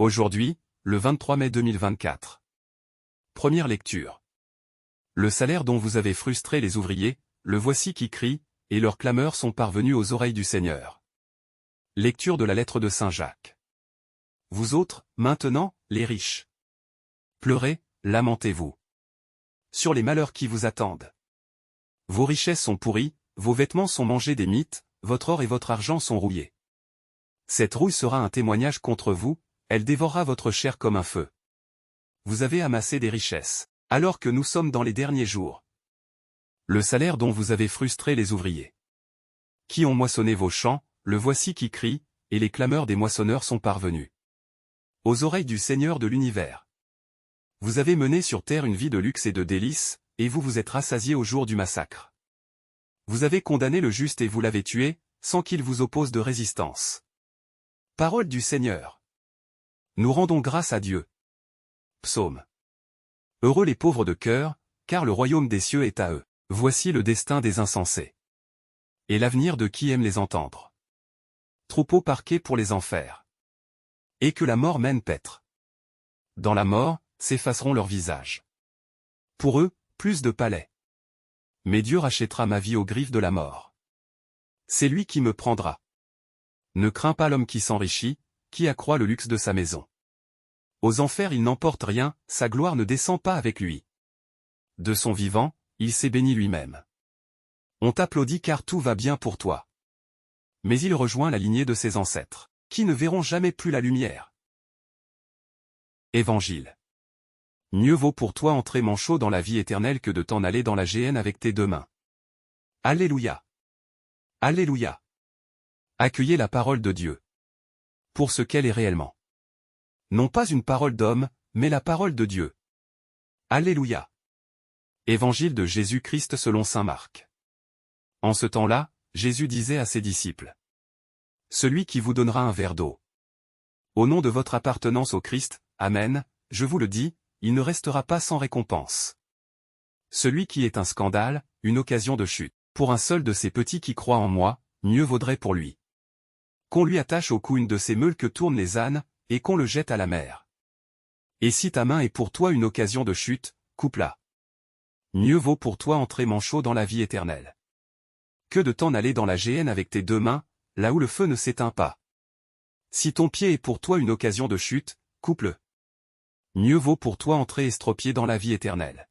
Aujourd'hui, le 23 mai 2024. Première lecture. Le salaire dont vous avez frustré les ouvriers, le voici qui crie, et leurs clameurs sont parvenues aux oreilles du Seigneur. Lecture de la lettre de Saint Jacques. Vous autres, maintenant, les riches. Pleurez, lamentez-vous. Sur les malheurs qui vous attendent. Vos richesses sont pourries, vos vêtements sont mangés des mites, votre or et votre argent sont rouillés. Cette rouille sera un témoignage contre vous, elle dévorera votre chair comme un feu. Vous avez amassé des richesses, alors que nous sommes dans les derniers jours. Le salaire dont vous avez frustré les ouvriers. Qui ont moissonné vos champs, le voici qui crie, et les clameurs des moissonneurs sont parvenues aux oreilles du Seigneur de l'univers. Vous avez mené sur terre une vie de luxe et de délices, et vous vous êtes rassasiés au jour du massacre. Vous avez condamné le juste et vous l'avez tué, sans qu'il vous oppose de résistance. Parole du Seigneur. Nous rendons grâce à Dieu. Psaume. Heureux les pauvres de cœur, car le royaume des cieux est à eux. Voici le destin des insensés. Et l'avenir de qui aime les entendre. Troupeau parqué pour les enfers. Et que la mort mène paître. Dans la mort, s'effaceront leurs visages. Pour eux, plus de palais. Mais Dieu rachètera ma vie aux griffes de la mort. C'est lui qui me prendra. Ne crains pas l'homme qui s'enrichit, qui accroît le luxe de sa maison. Aux enfers il n'emporte rien, sa gloire ne descend pas avec lui. De son vivant, il s'est béni lui-même. On t'applaudit car tout va bien pour toi. Mais il rejoint la lignée de ses ancêtres, qui ne verront jamais plus la lumière. Évangile. Mieux vaut pour toi entrer manchot dans la vie éternelle que de t'en aller dans la géhenne avec tes deux mains. Alléluia. Alléluia. Accueillez la parole de Dieu. Pour ce qu'elle est réellement. Non pas une parole d'homme, mais la parole de Dieu. Alléluia. Évangile de Jésus-Christ selon saint Marc. En ce temps-là, Jésus disait à ses disciples. Celui qui vous donnera un verre d'eau. Au nom de votre appartenance au Christ, Amen, je vous le dis, il ne restera pas sans récompense. Celui qui est un scandale, une occasion de chute, pour un seul de ces petits qui croient en moi, mieux vaudrait pour lui qu'on lui attache au cou une de ces meules que tournent les ânes, et qu'on le jette à la mer. Et si ta main est pour toi une occasion de chute, coupe-la. Mieux vaut pour toi entrer manchot dans la vie éternelle. Que de t'en aller dans la géhenne avec tes deux mains, là où le feu ne s'éteint pas. Si ton pied est pour toi une occasion de chute, coupe-le. Mieux vaut pour toi entrer estropié dans la vie éternelle.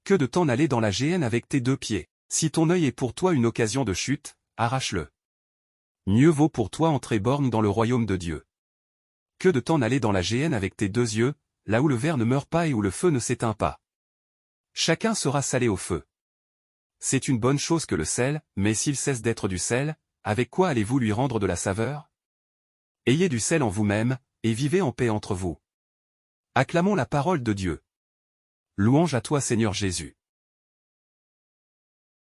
Que de t'en aller dans la géhenne avec tes deux pieds. Si ton œil est pour toi une occasion de chute, arrache-le. Mieux vaut pour toi entrer borgne dans le royaume de Dieu. Que de t'en aller dans la géhenne avec tes deux yeux, là où le ver ne meurt pas et où le feu ne s'éteint pas. Chacun sera salé au feu. C'est une bonne chose que le sel, mais s'il cesse d'être du sel, avec quoi allez-vous lui rendre de la saveur? Ayez du sel en vous-même, et vivez en paix entre vous. Acclamons la parole de Dieu. Louange à toi Seigneur Jésus.